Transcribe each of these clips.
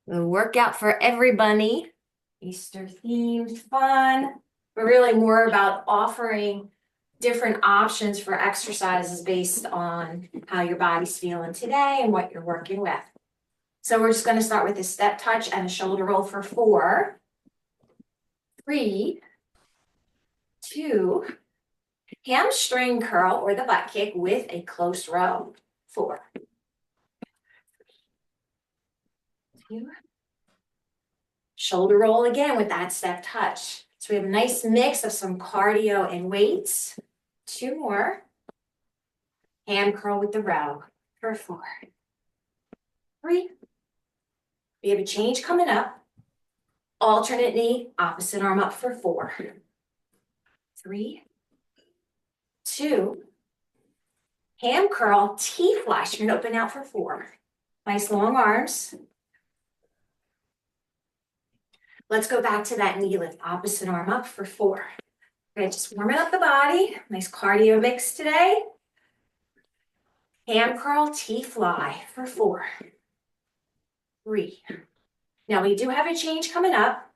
The workout for everybody, Easter themed fun, but really more about offering different options for exercises based on how your body's feeling today and what you're working with. So we're just going to start with a step touch and a shoulder roll for 4, 3, 2, hamstring curl or the butt kick with a close row. 4, 2, shoulder roll again with that step touch. So we have a nice mix of some cardio and weights. 2 more. Hand curl with the row for 4, 3. We have a change coming up. Alternate knee, opposite arm up for 4, 3, 2. Hand curl, T-flush. You're gonna open out for 4. Nice long arms. Let's go back to that knee lift. Opposite arm up for 4. Okay, just warming up the body. Nice cardio mix today. Hand curl, T-fly for 4, 3. Now we do have a change coming up.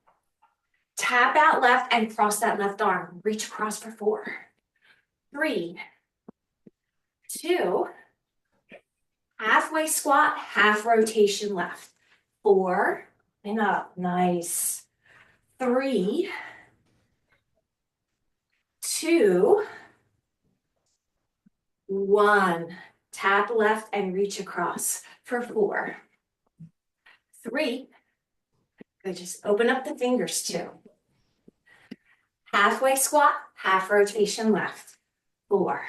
Tap out left and cross that left arm. Reach across for 4, 3, 2. Halfway squat, half rotation left. 4 and up. Nice. 3, 2, 1. Tap left and reach across for 4, 3. Good. Just open up the fingers too. Halfway squat, half rotation left. 4,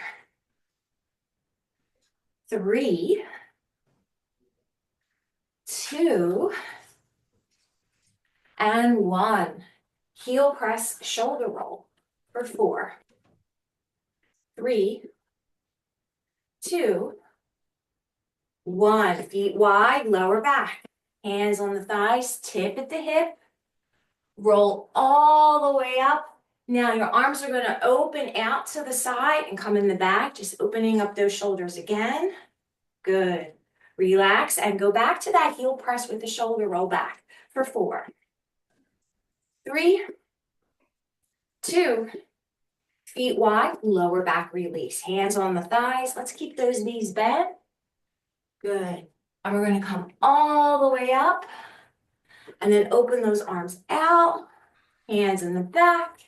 3, 2, and 1. Heel press, shoulder roll for 4, 3, 2, 1. Feet wide, lower back. Hands on the thighs, tip at the hip. Roll all the way up. Now your arms are going to open out to the side and come in the back, just opening up those shoulders again. Good. Relax and go back to that heel press with the shoulder roll back for 4, 3, 2, feet wide, lower back release. Hands on the thighs. Let's keep those knees bent. Good. And we're going to come all the way up and then open those arms out. Hands in the back.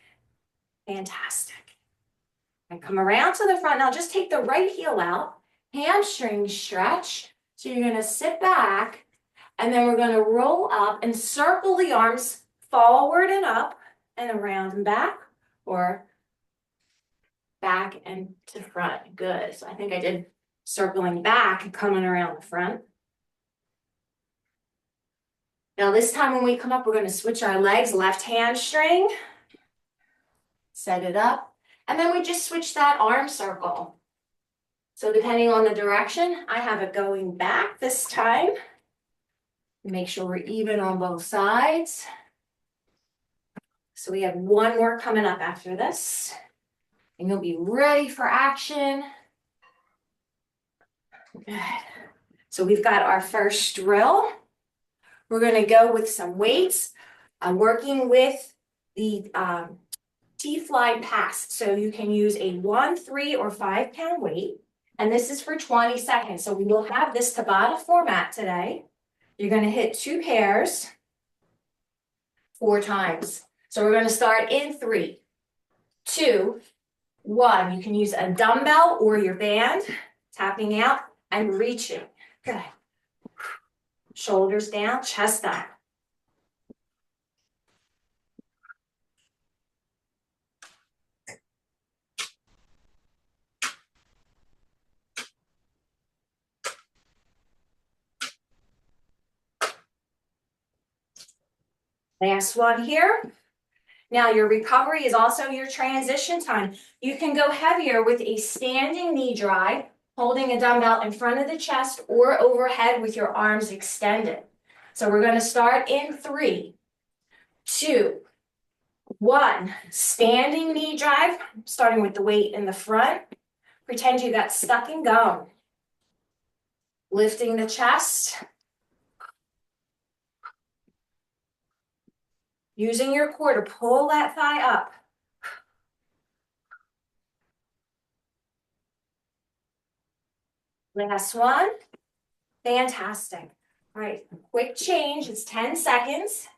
Fantastic. And come around to the front. Now just take the right heel out. Hamstring stretch. So you're going to sit back and then we're going to roll up and circle the arms forward and up and around and back, or back and to front. Good. So I think I did circling back and coming around the front. Now this time when we come up, we're going to switch our legs, left hamstring. Set it up. And then we just switch that arm circle. So depending on the direction, I have it going back this time. Make sure we're even on both sides. So we have 1 more coming up after this. And you'll be ready for action. Good. So we've got our first drill. We're going to go with some weights. I'm working with the T-fly pass. So you can use a 1, 3, or 5 pound weight. And this is for 20 seconds. So we will have this Tabata format today. You're going to hit 2 pairs 4 times. So we're going to start in 3, 2, 1. You can use a dumbbell or your band, tapping out and reaching. Good. Shoulders down, chest up. Last one here. Now your recovery is also your transition time. You can go heavier with a standing knee drive, holding a dumbbell in front of the chest or overhead with your arms extended. So we're going to start in 3, 2, 1. Standing knee drive, starting with the weight in the front. Pretend you got stuck in gum. Lifting the chest. Using your core to pull that thigh up. Last one. Fantastic. All right, quick change. It's 10 seconds.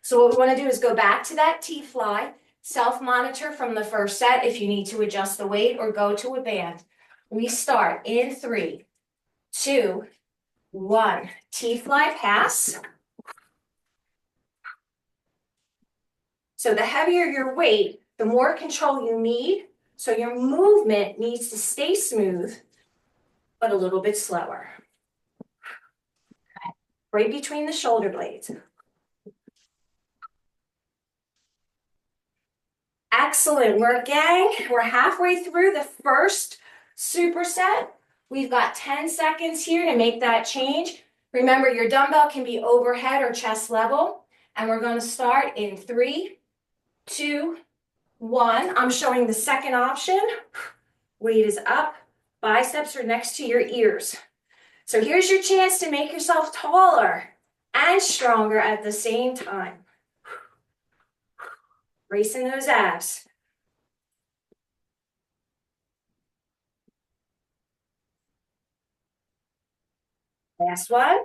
So what we want to do is go back to that T-fly, self-monitor from the first set if you need to adjust the weight or go to a band. We start in 3, 2, 1. T-fly pass. So the heavier your weight, the more control you need. So your movement needs to stay smooth, but a little bit slower. Right between the shoulder blades. Excellent work, gang. We're halfway through the first superset. We've got 10 seconds here to make that change. Remember, your dumbbell can be overhead or chest level. And we're going to start in 3, 2, 1. I'm showing the second option. Weight is up. Biceps are next to your ears. So here's your chance to make yourself taller and stronger at the same time. Bracing those abs. Last one.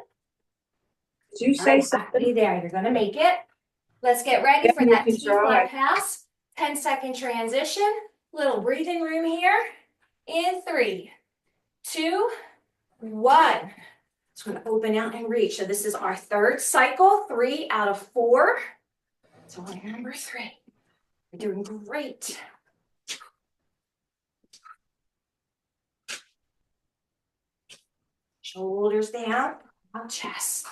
Did you say something? There, you're gonna make it. Let's get ready for that T-fly pass. 10-second transition. Little breathing room here. In 3, 2, 1. Just gonna open out and reach. So this is our third cycle, 3 out of 4. So we're number 3. You're doing great. Shoulders down, on chest.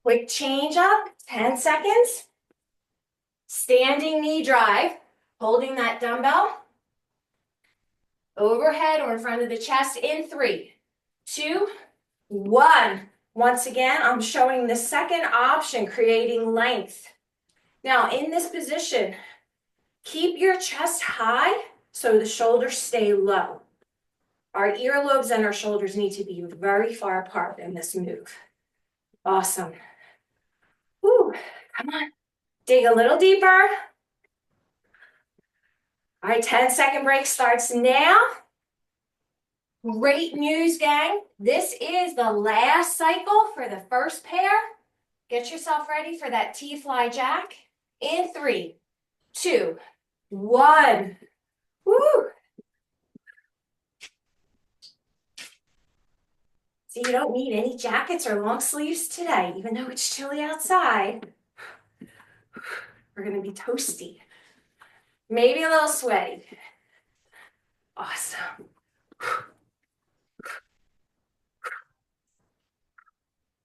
Quick change up, 10 seconds. Standing knee drive, holding that dumbbell overhead or in front of the chest in 3, 2, 1. Once again, I'm showing the second option, creating length. Now, in this position, keep your chest high so the shoulders stay low. Our earlobes and our shoulders need to be very far apart in this move. Awesome. Woo, come on. Dig a little deeper. All right, 10-second break starts now. Great news, gang. This is the last cycle for the first pair. Get yourself ready for that T-fly jack. In 3, 2, 1. Woo! So you don't need any jackets or long sleeves today, even though it's chilly outside. We're gonna be toasty. Maybe a little sweaty. Awesome.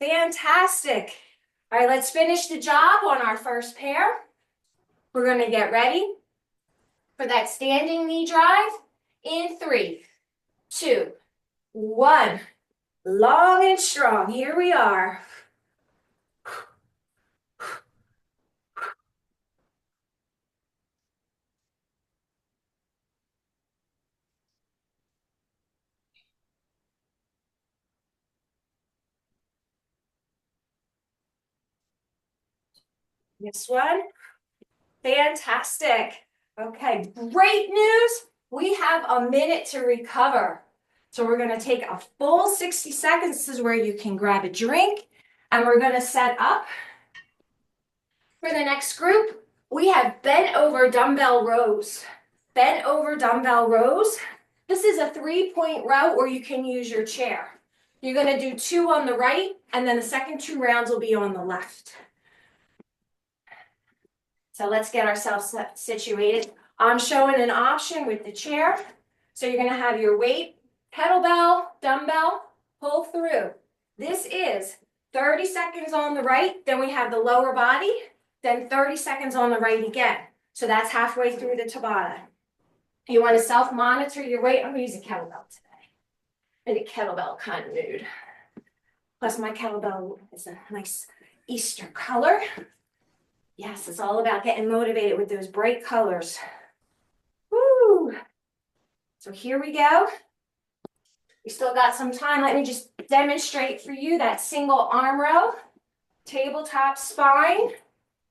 Fantastic. All right, let's finish the job on our first pair. We're gonna get ready for that standing knee drive in 3, 2, 1. Long and strong. Here we are. This one. Fantastic. Okay, great news. We have a minute to recover. So we're going to take a full 60 seconds. This is where you can grab a drink. And we're going to set up for the next group. We have bent over dumbbell rows. Bent over dumbbell rows. This is a 3-point row, or you can use your chair. You're going to do 2 on the right, and then the second 2 rounds will be on the left. So let's get ourselves situated. I'm showing an option with the chair. So you're going to have your weight, kettlebell, dumbbell, pull through. This is 30 seconds on the right, then we have the lower body, then 30 seconds on the right again. So that's halfway through the Tabata. You want to self-monitor your weight. I'm going to use a kettlebell today. In a kettlebell kind of mood. Plus my kettlebell is a nice Easter color. Yes, it's all about getting motivated with those bright colors. Woo! So here we go. We still got some time. Let me just demonstrate for you that single arm row, tabletop spine,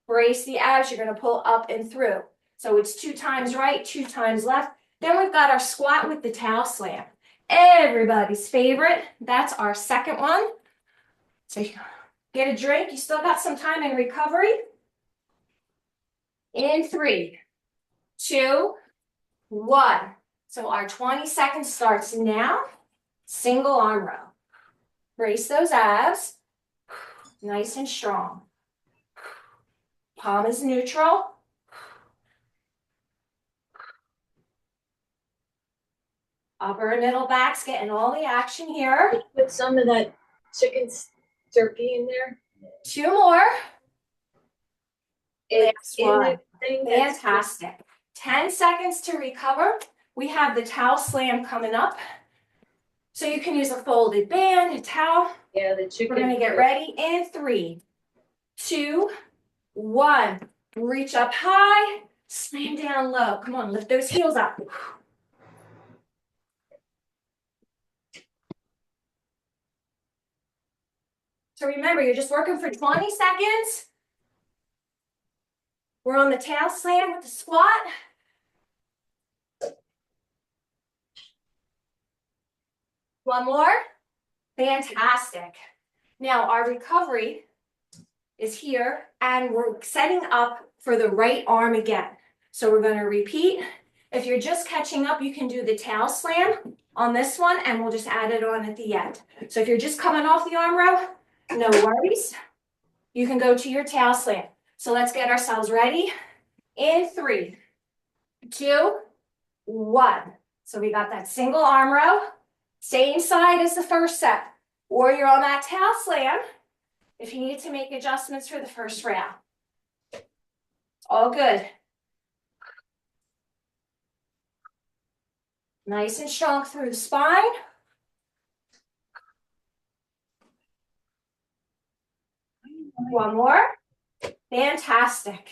brace the abs. You're going to pull up and through. So it's 2 times right, 2 times left. Then we've got our squat with the towel slam. Everybody's favorite. That's our second one. So you get a drink. You still got some time in recovery. In 3, 2, 1. So our 20 seconds starts now. Single arm row. Brace those abs. Nice and strong. Palm is neutral. Upper and middle back's getting all the action here. Put some of that chicken turkey in there. 2 more. It's Last in one. the thing. Fantastic. 10 seconds to recover. We have the towel slam coming up. So you can use a folded band, a towel. Yeah, the chicken. We're going to get ready in 3, 2, 1. Reach up high, slam down low. Come on, lift those heels up. So remember, you're just working for 20 seconds. We're on the tail slam with the squat. One more. Fantastic. Now our recovery is here and we're setting up for the right arm again. So we're going to repeat. If you're just catching up, you can do the tail slam on this one and we'll just add it on at the end. So if you're just coming off the arm row, no worries. You can go to your tail slam. So let's get ourselves ready. In 3, 2, 1. So we got that single arm row, same side as the first set. Or you're on that tail slam if you need to make adjustments for the first round. All good. Nice and strong through the spine. One more. Fantastic.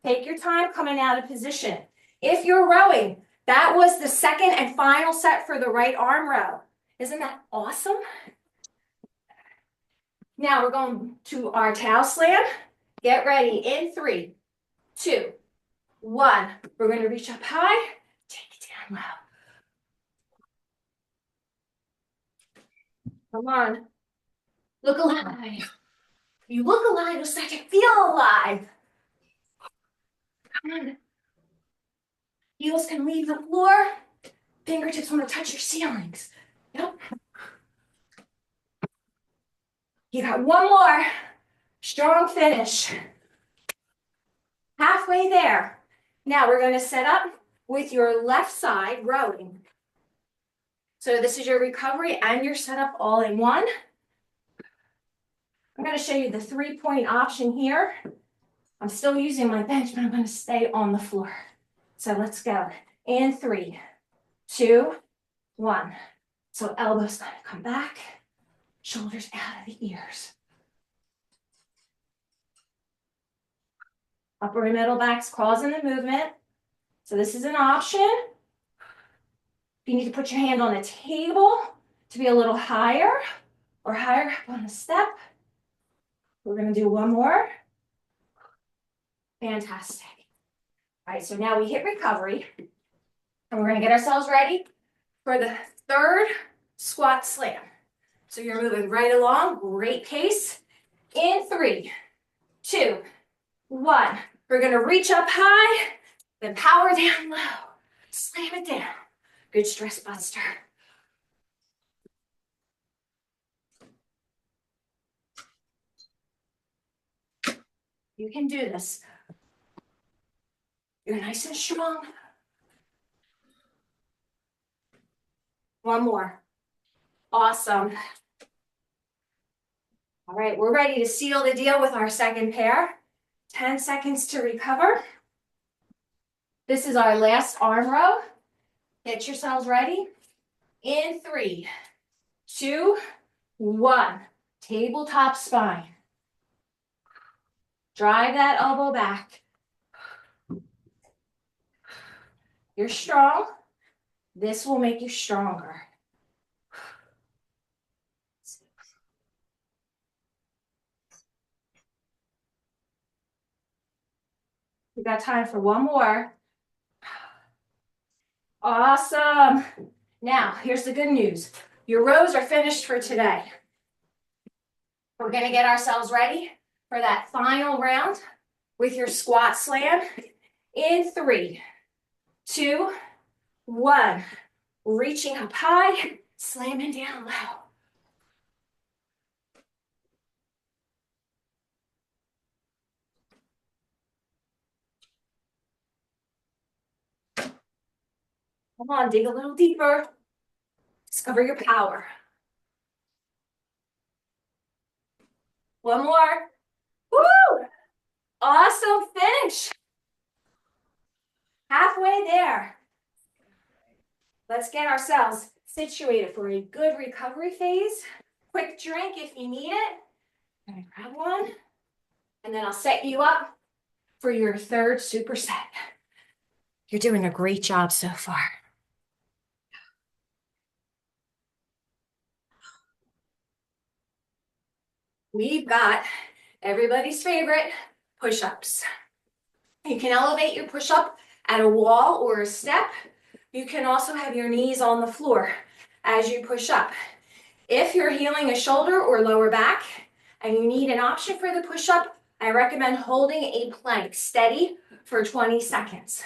Take your time coming out of position. If you're rowing, that was the second and final set for the right arm row. Isn't that awesome? Now we're going to our towel slam. Get ready in 3, 2, 1. We're going to reach up high, take it down low. Come on. Look alive. You look alive, you'll start to feel alive. Come on. Heels can leave the floor. Fingertips want to touch your ceilings. Yep. You got one more. Strong finish. Halfway there. Now we're going to set up with your left side rowing. So this is your recovery and your setup all in one. I'm going to show you the 3-point option here. I'm still using my bench, but I'm going to stay on the floor. So let's go. In 3, 2, 1. So elbows going to come back, shoulders out of the ears. Upper and middle back's causing the movement. So this is an option. If you need to put your hand on a table to be a little higher or higher up on a step, we're going to do one more. Fantastic. All right, so now we hit recovery. And we're going to get ourselves ready for the third squat slam. So you're moving right along, great pace. In 3, 2, 1. We're going to reach up high, then power down low. Slam it down. Good stress buster. You can do this. You're nice and strong. One more. Awesome. All right, we're ready to seal the deal with our second pair. 10 seconds to recover. This is our last arm row. Get yourselves ready. In 3, 2, 1. Tabletop spine. Drive that elbow back. You're strong. This will make you stronger. got time for one more. Awesome. Now, here's the good news. Your rows are finished for today. We're gonna get ourselves ready for that final round with your squat slam in 3, 2, 1. Reaching up high, slamming down low. Come on, dig a little deeper. Discover your power. One more. Woo! Awesome finish. Halfway there. Let's get ourselves situated for a good recovery phase. Quick drink if you need it. I'm gonna grab one. And then I'll set you up for your third superset. You're doing a great job so far. We've got everybody's favorite push-ups. You can elevate your push-up at a wall or a step. You can also have your knees on the floor as you push up. If you're healing a shoulder or lower back and you need an option for the push-up, I recommend holding a plank steady for 20 seconds.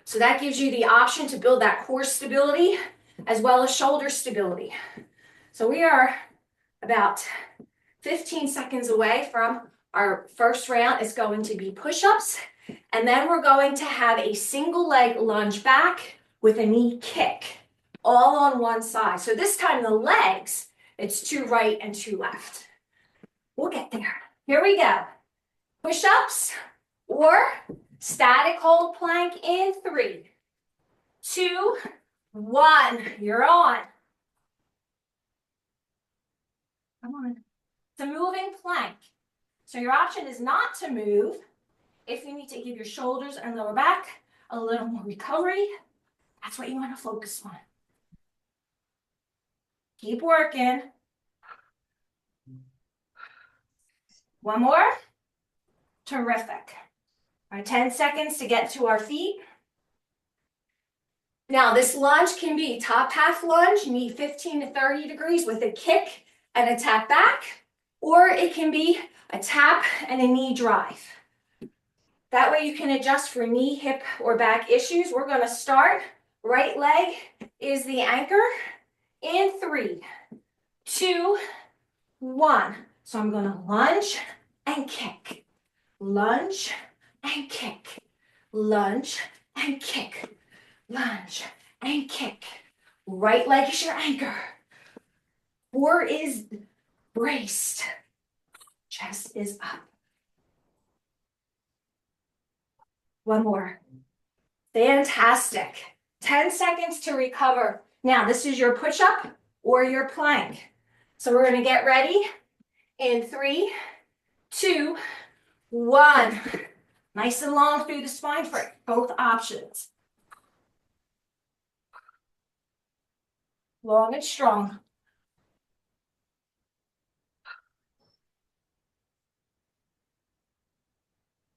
So that gives you the option to build that core stability as well as shoulder stability. So we are about 15 seconds away from our first round. Is going to be push-ups, and then we're going to have a single leg lunge back with a knee kick, all on one side. So this time the legs, it's 2 right and 2 left. We'll get there. Here we go. Push-ups or static hold plank in 3, 2, 1. You're on. Come on. It's a moving plank. So your option is not to move. If you need to give your shoulders and lower back a little more recovery, that's what you want to focus on. Keep working. One more. Terrific. All right, 10 seconds to get to our feet. Now this lunge can be top half lunge, knee 15 to 30 degrees with a kick and a tap back, or it can be a tap and a knee drive. That way you can adjust for knee, hip, or back issues. We're going to start. Right leg is the anchor in 3, 2, 1. So I'm going to lunge and kick, lunge and kick, lunge and kick, lunge and kick. Right leg is your anchor. Core is braced. Chest is up. One more. Fantastic. 10 seconds to recover. Now, this is your push-up or your plank. So we're going to get ready in 3, 2, 1. Nice and long through the spine for both options. Long and strong.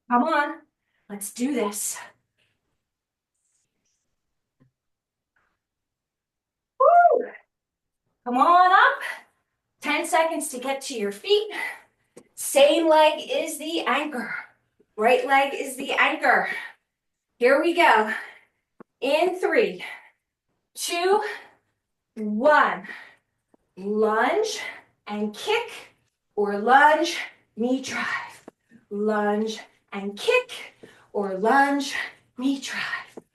Come on. Let's do this. Woo! Come on up. 10 seconds to get to your feet. Same leg is the anchor. Right leg is the anchor. Here we go. In 3, 2, 1. Lunge and kick, or lunge, knee drive. Lunge and kick, or lunge, knee drive.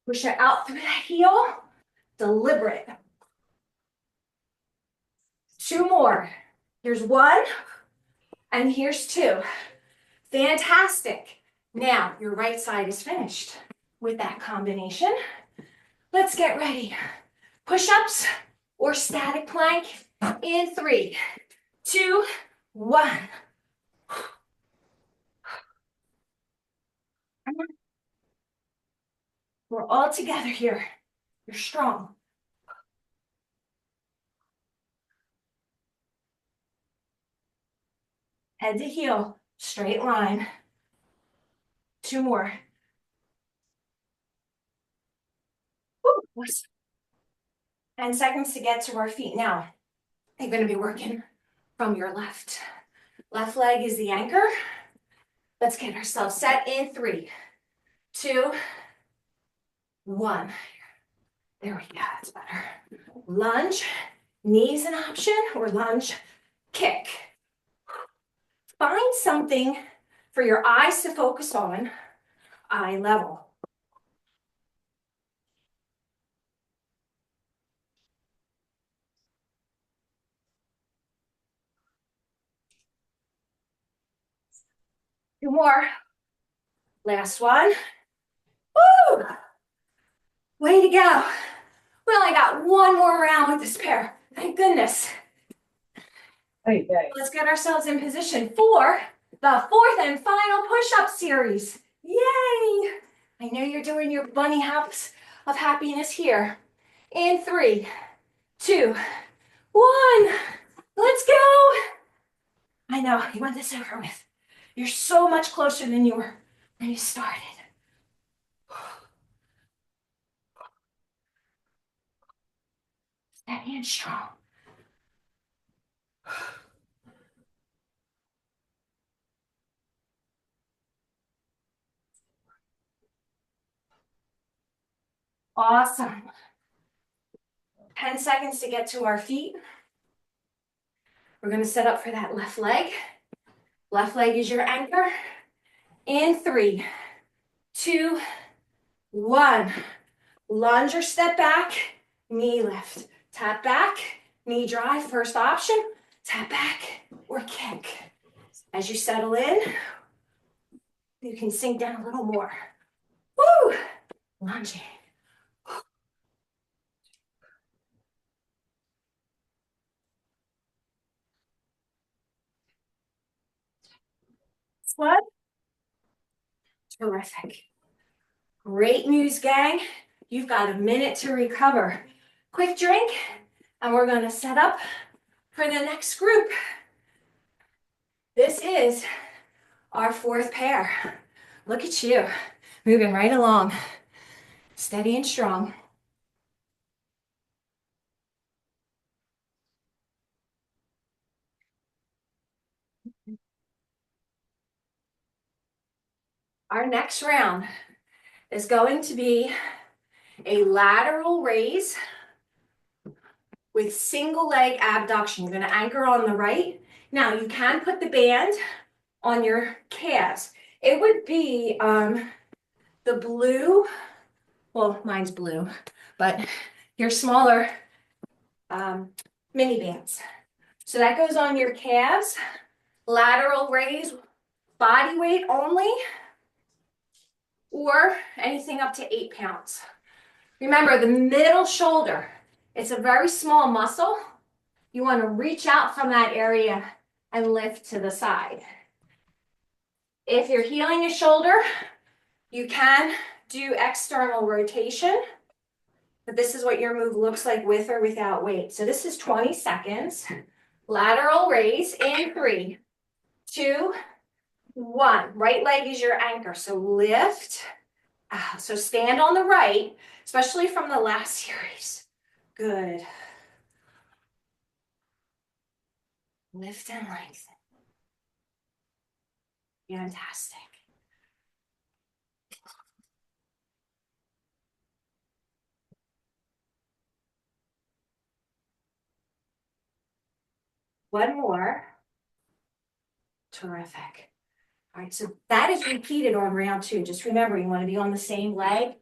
Push it out through that heel. Deliberate. 2 more. Here's 1, and here's 2. Fantastic. Now, your right side is finished with that combination. Let's get ready. Push-ups or static plank in 3, 2, 1. We're all together here. You're strong. Head to heel. Straight line. 2 more. Woo. 10 seconds to get to our feet. Now, you're going to be working from your left. Left leg is the anchor. Let's get ourselves set in 3, 2, 1. There we go, that's better. Lunge, knees an option, or lunge, kick. Find something for your eyes to focus on, eye level. Two more. Last one. Woo! Way to go. We only got one more round with this pair. Thank goodness. Okay. Let's get ourselves in position for the 4th and final push-up series. Yay! I know you're doing your bunny hops of happiness here. In 3, 2, 1. Let's go. I know, you want this over with. You're so much closer than you were when you started. Steady and strong. Awesome. 10 seconds to get to our feet. We're going to set up for that left leg. Left leg is your anchor. In 3, 2, 1. Lunge or step back, knee lift. Tap back, knee drive, first option. Tap back or kick. As you settle in, you can sink down a little more. Woo! Lunging. Squat. Terrific. Great news, gang. You've got a minute to recover. Quick drink, and we're going to set up for the next group. This is our 4th pair. Look at you, moving right along. Steady and strong. Our next round is going to be a lateral raise with single leg abduction. You're going to anchor on the right. Now, you can put the band on your calves. It would be the blue, well, mine's blue, but your smaller mini bands. So that goes on your calves. Lateral raise, body weight only, or anything up to 8 pounds. Remember, the middle shoulder, it's a very small muscle. You want to reach out from that area and lift to the side. If you're healing a shoulder, you can do external rotation, but this is what your move looks like with or without weight. So this is 20 seconds. Lateral raise in 3, 2, 1. Right leg is your anchor, so lift. So stand on the right, especially from the last series. Good. Lift and lengthen. Fantastic. One more. Terrific. All right, so that is repeated on round 2. Just remember, you want to be on the same leg.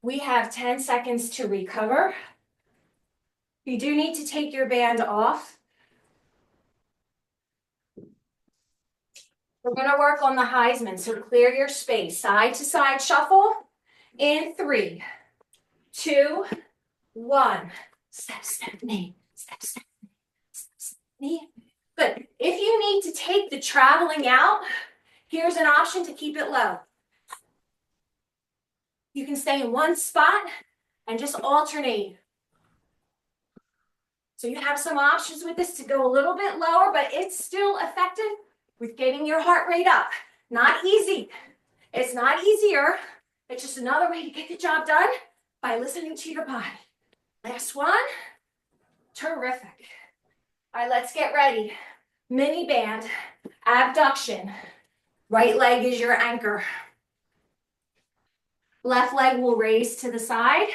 We have 10 seconds to recover. You do need to take your band off. We're going to work on the Heisman, so clear your space. Side to side shuffle. In 3, 2, 1. Step, step, knee. Step, step, step, step, knee. Good. If you need to take the traveling out, here's an option to keep it low. You can stay in one spot and just alternate. So you have some options with this to go a little bit lower, but it's still effective with getting your heart rate up. Not easy. It's not easier. It's just another way to get the job done by listening to your body. Last one. Terrific. All right, let's get ready. Mini band, abduction. Right leg is your anchor. Left leg will raise to the side.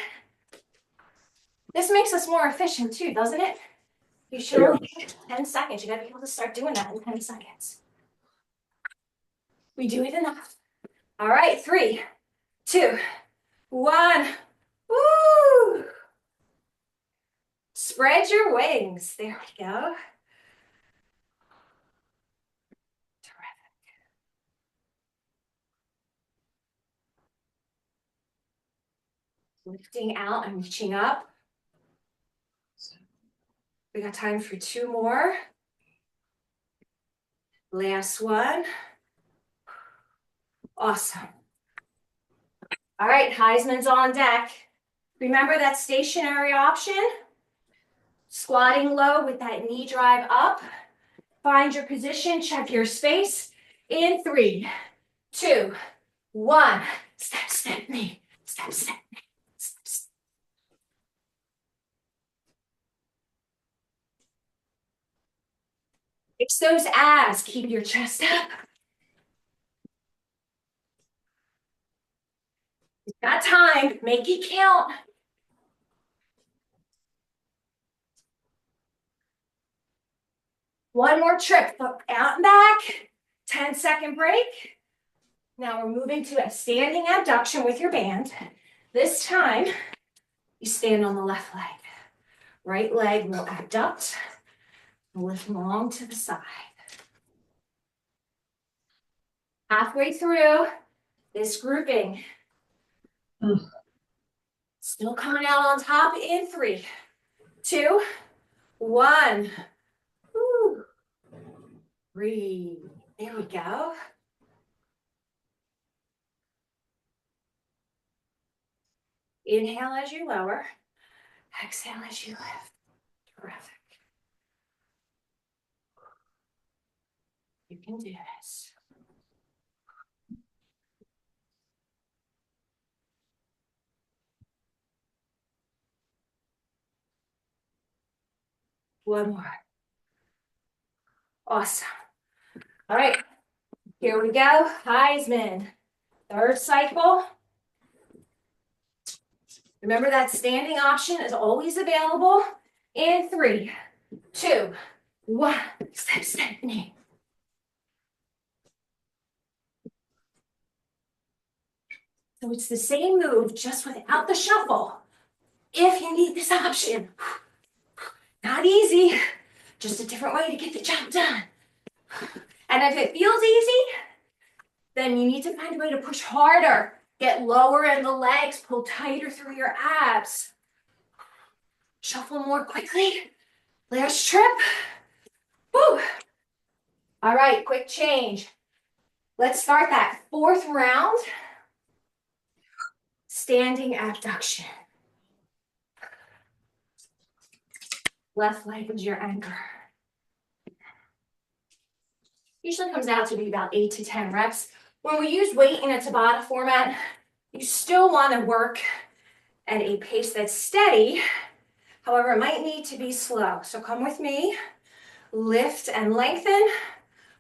This makes us more efficient too, doesn't it? You should only take 10 seconds. You gotta be able to start doing that in 10 seconds. We do it enough. All right, 3, 2, 1. Woo! Spread your wings. There we go. Terrific. Lifting out and reaching up. We got time for 2 more. Last one. Awesome. All right, Heisman's on deck. Remember that stationary option? Squatting low with that knee drive up. Find your position, check your space. In 3, 2, 1. Step, step, knee. Step, step, knee. Step, step. Fix those abs. Keep your chest up. You've got time. Make it count. One more trick. Look out and back. 10-second break. Now we're moving to a standing abduction with your band. This time, you stand on the left leg. Right leg will abduct. Lift long to the side. Halfway through this grouping. Still coming out on top in 3, 2, 1. Woo. Breathe. There we go. Inhale as you lower. Exhale as you lift. Terrific. You can do this. One more. Awesome. All right, here we go. Heisman. 3rd cycle. Remember that standing option is always available. In 3, 2, 1. Step, step, knee. So it's the same move, just without the shuffle. If you need this option. Not easy, just a different way to get the job done. And if it feels easy, then you need to find a way to push harder. Get lower in the legs, pull tighter through your abs. Shuffle more quickly. Last trip. Woo. All right, quick change. Let's start that 4th round. Standing abduction. Left leg is your anchor. Usually comes out to be about 8 to 10 reps. When we use weight in a Tabata format, you still want to work at a pace that's steady. However, it might need to be slow. So come with me. Lift and lengthen.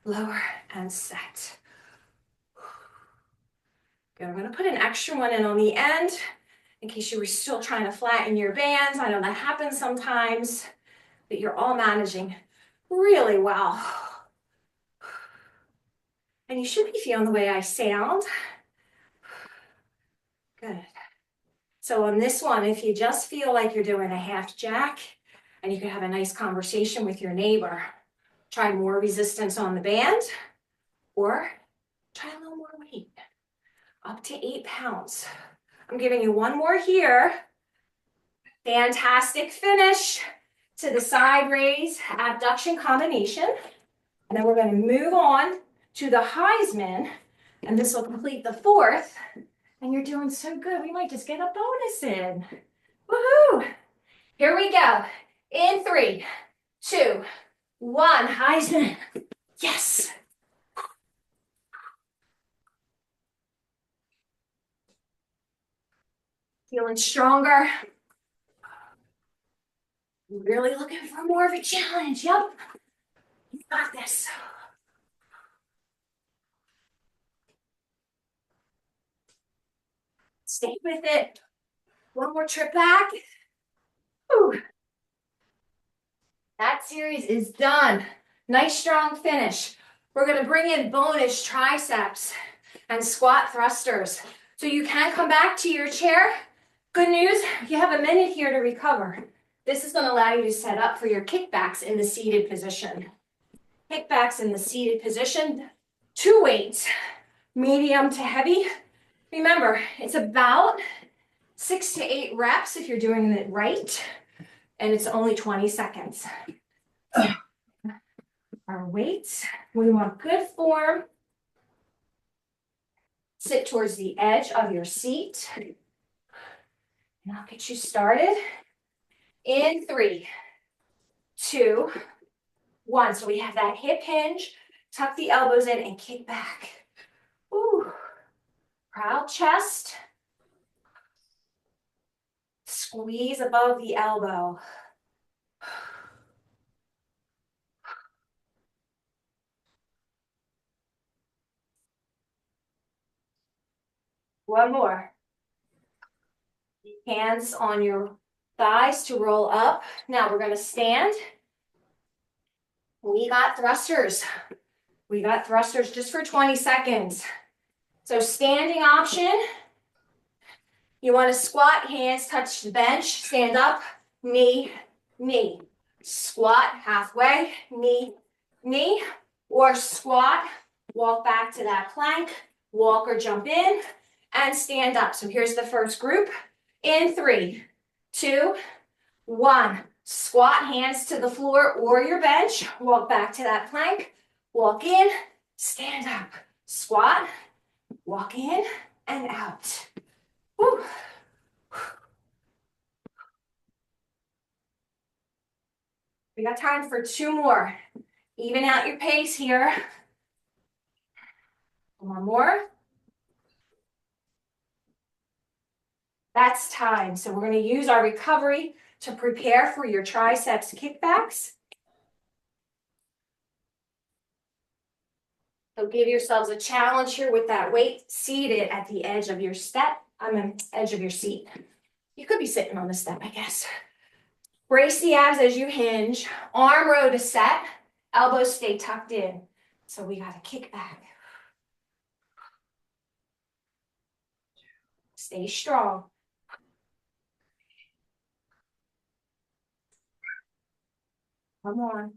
Lower and set. Good. I'm going to put an extra one in on the end in case you were still trying to flatten your bands. I know that happens sometimes, but you're all managing really well. And you should be feeling the way I sound. Good. So on this one, if you just feel like you're doing a half jack and you can have a nice conversation with your neighbor, try more resistance on the band or try a little more weight, up to 8 pounds. I'm giving you one more here. Fantastic finish to the side raise abduction combination. And then we're going to move on to the Heisman, and this will complete the 4th. And you're doing so good, we might just get a bonus in. Woohoo! Here we go. In 3, 2, 1, Heisman. Yes. Feeling stronger. Really looking for more of a challenge. Yep. You got this. Stay with it. One more trip back. Whew. That series is done. Nice strong finish. We're gonna bring in bonus triceps and squat thrusters. So you can come back to your chair. Good news, you have a minute here to recover. This is gonna allow you to set up for your kickbacks in the seated position. Kickbacks in the seated position, 2 weights, medium to heavy. Remember, it's about 6 to 8 reps if you're doing it right, and it's only 20 seconds. Our weights, we want good form. Sit towards the edge of your seat. And I'll get you started in 3, 2, 1. So we have that hip hinge, tuck the elbows in and kick back. Ooh. Proud chest. Squeeze above the elbow. One more. Hands on your thighs to roll up. Now we're gonna stand. We got thrusters. We got thrusters just for 20 seconds. So standing option. You want to squat, hands touch the bench, stand up, knee, knee. Squat halfway, knee, knee, or squat, walk back to that plank, walk or jump in, and stand up. So here's the first group. In 3, 2, 1. Squat, hands to the floor or your bench, walk back to that plank, walk in, stand up, squat, walk in, and out. Woo. We got time for 2 more. Even out your pace here. One more. That's time. So we're going to use our recovery to prepare for your triceps kickbacks. So give yourselves a challenge here with that weight seated at the edge of your step. Edge of your seat. You could be sitting on the step, I guess. Brace the abs as you hinge. Arm row to set. Elbows stay tucked in. So we got to kick back. Stay strong. Come on.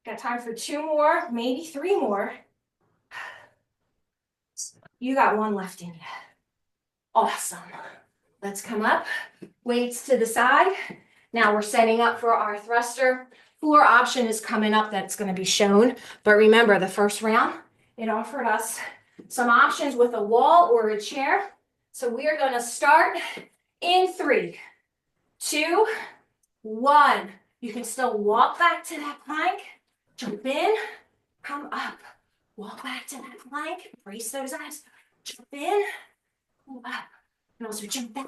Got time for 2 more, maybe 3 more. You got 1 left in you. Awesome. Let's come up. Weights to the side. Now we're setting up for our thruster. Floor option is coming up that's going to be shown. But remember, the first round, it offered us some options with a wall or a chair. So we are going to start in 3, 2, 1. You can still walk back to that plank. Jump in, come up, walk back to that plank, brace those abs, jump in, pull up, and also jump back,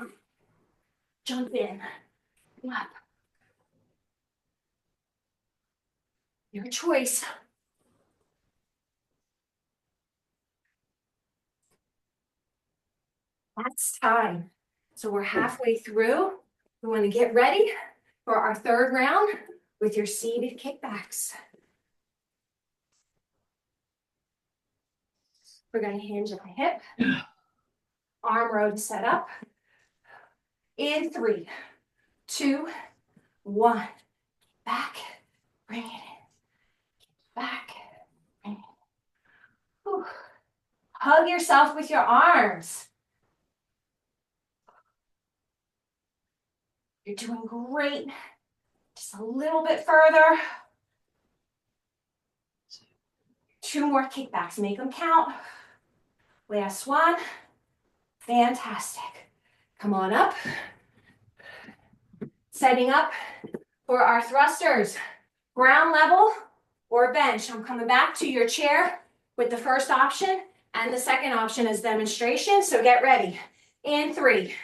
jump in, pull up. Your choice. That's time. So we're halfway through. We want to get ready for our 3rd round with your seated kickbacks. We're going to hinge at the hip. Arm row to set up. In 3, 2, 1. Back. Bring it in. Back. Bring it in. Whew. Hug yourself with your arms. You're doing great. Just a little bit further. 2 more kickbacks. Make them count. Last one. Fantastic. Come on up. Setting up for our thrusters. Ground level or bench. I'm coming back to your chair with the first option and the second option as demonstration. So get ready. In 3,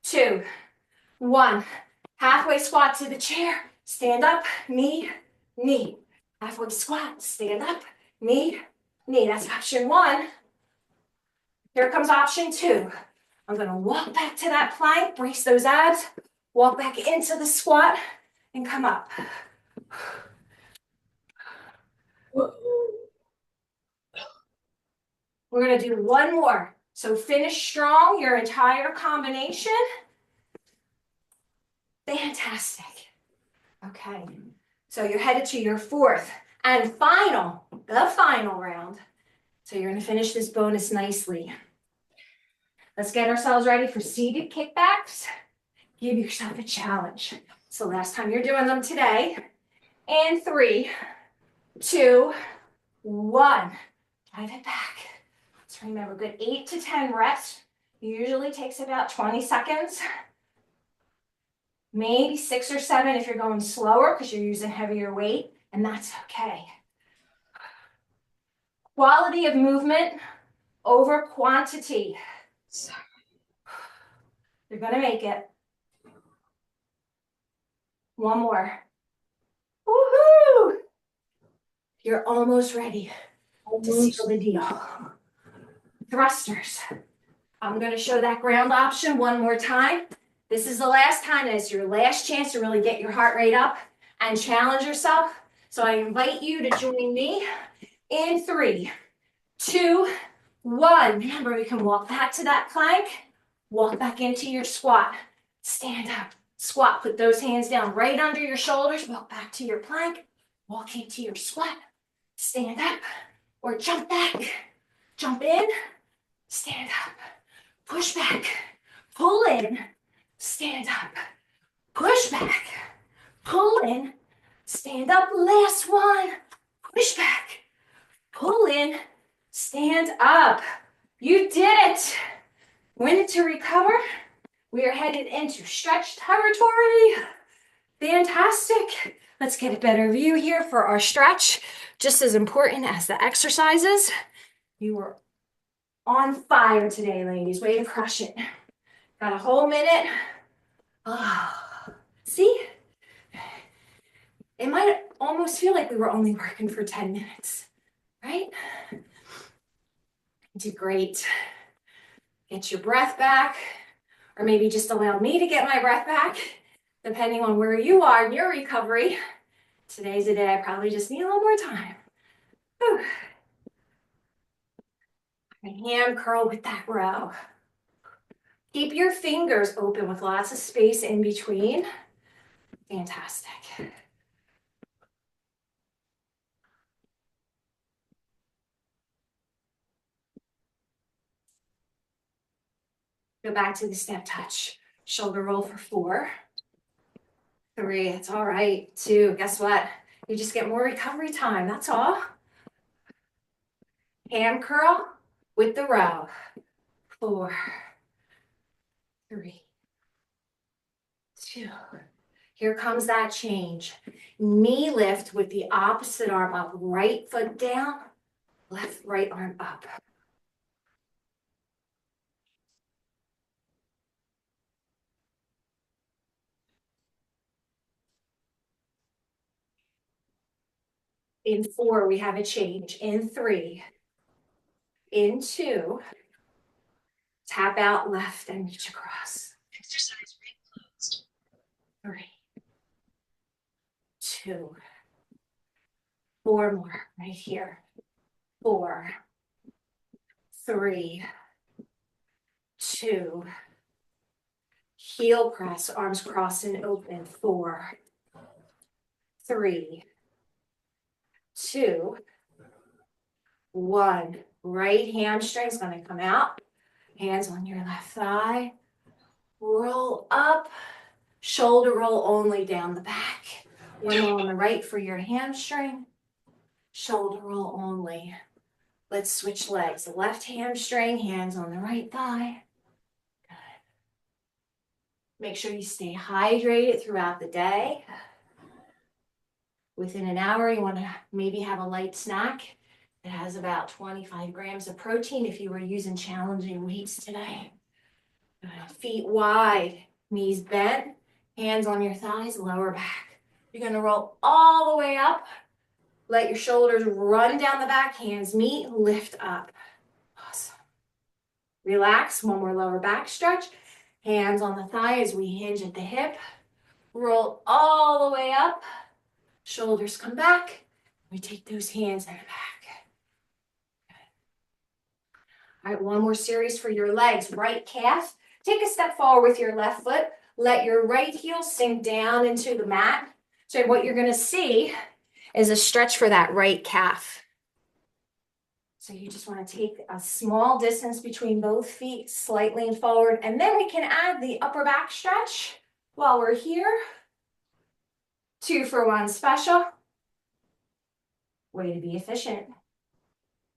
2, 1. Halfway squat to the chair. Stand up, knee, knee. Halfway squat, stand up, knee, knee. That's option 1. Here comes option 2. I'm going to walk back to that plank, brace those abs, walk back into the squat, and come up. We're going to do one more. So finish strong, your entire combination. Fantastic. Okay. So you're headed to your 4th and the final round. So you're going to finish this bonus nicely. Let's get ourselves ready for seated kickbacks. Give yourself a challenge. So last time you're doing them today. And 3, 2, 1. Drive it back. Let's remember, good 8 to 10 reps. Usually takes about 20 seconds. Maybe 6 or 7 if you're going slower because you're using heavier weight, and that's okay. Quality of movement over quantity. You're gonna make it. One more. Woohoo! You're almost ready to seal the deal. Thrusters. I'm gonna show that ground option one more time. This is the last time, and it's your last chance to really get your heart rate up and challenge yourself. So I invite you to join me in 3, 2, 1. Remember, we can walk back to that plank, walk back into your squat. Stand up, squat, put those hands down right under your shoulders, walk back to your plank, walk into your squat, stand up, or jump back, jump in, stand up, push back, pull in, stand up, push back, pull in, stand up, last one, push back, pull in, stand up. You did it. When to recover, we are headed into stretch territory. Fantastic. Let's get a better view here for our stretch. Just as important as the exercises. You were on fire today, ladies. Way to crush it. Got a whole minute. Oh, see? It might almost feel like we were only working for 10 minutes, right? You did great. Get your breath back, or maybe just allow me to get my breath back, depending on where you are in your recovery. Today's a day I probably just need a little more time. Whew. Hand curl with that row. Keep your fingers open with lots of space in between. Fantastic. Go back to the step touch. Shoulder roll for 4. 3, it's all right. 2, guess what? You just get more recovery time, that's all. Hand curl with the row. 4, 3, 2. Here comes that change. Knee lift with the opposite arm up. Right foot down, right arm up. In 4, we have a change. In 3, in 2, tap out left and reach across. Exercise ring closed. 3, 2, 4 more right here. 4, 3, 2. Heel press, arms crossed and open. 4, 3, 2, 1. Right hamstring's going to come out. Hands on your left thigh. Roll up. Shoulder roll only down the back. One more on the right for your hamstring. Shoulder roll only. Let's switch legs. The left hamstring, hands on the right thigh. Good. Make sure you stay hydrated throughout the day. Within an hour, you want to maybe have a light snack. It has about 25 grams of protein if you were using challenging weights today. Good. Feet wide, knees bent, hands on your thighs, lower back. You're gonna roll all the way up. Let your shoulders run down the back, hands meet, lift up. Awesome. Relax, one more lower back stretch. Hands on the thigh as we hinge at the hip. Roll all the way up. Shoulders come back. We take those hands in the back. All right, one more series for your legs. Right calf. Take a step forward with your left foot. Let your right heel sink down into the mat. So what you're going to see is a stretch for that right calf. So you just want to take a small distance between both feet, slight lean forward, and then we can add the upper back stretch while we're here. 2 for 1 special. Way to be efficient.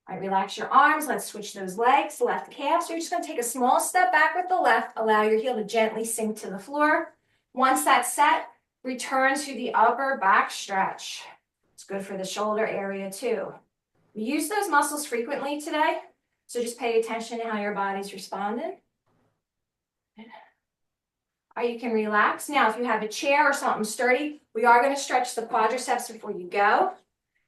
All right, relax your arms. Let's switch those legs. Left calf. So you're just going to take a small step back with the left. Allow your heel to gently sink to the floor. Once that's set, return to the upper back stretch. It's good for the shoulder area too. We use those muscles frequently today, so just pay attention to how your body's responding. Or you can relax. Now, if you have a chair or something sturdy, we are going to stretch the quadriceps before you go.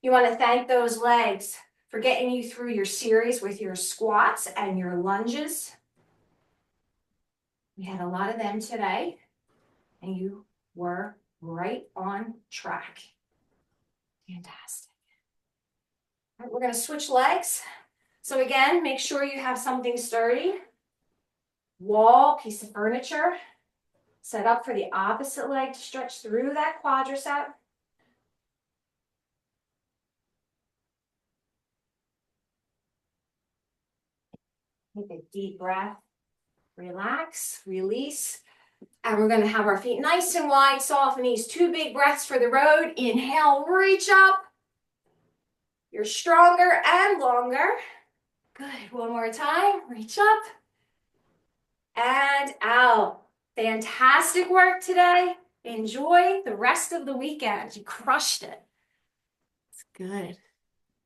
You want to thank those legs for getting you through your series with your squats and your lunges. We had a lot of them today, and you were right on track. Fantastic. All right, we're going to switch legs. So again, make sure you have something sturdy. Wall, piece of furniture. Set up for the opposite leg to stretch through that quadricep. Take a deep breath. Relax, release. And we're going to have our feet nice and wide, soft knees. 2 big breaths for the road. Inhale, reach up. You're stronger and longer. Good. One more time. Reach up and out. Fantastic work today. Enjoy the rest of the weekend. You crushed it. It's good.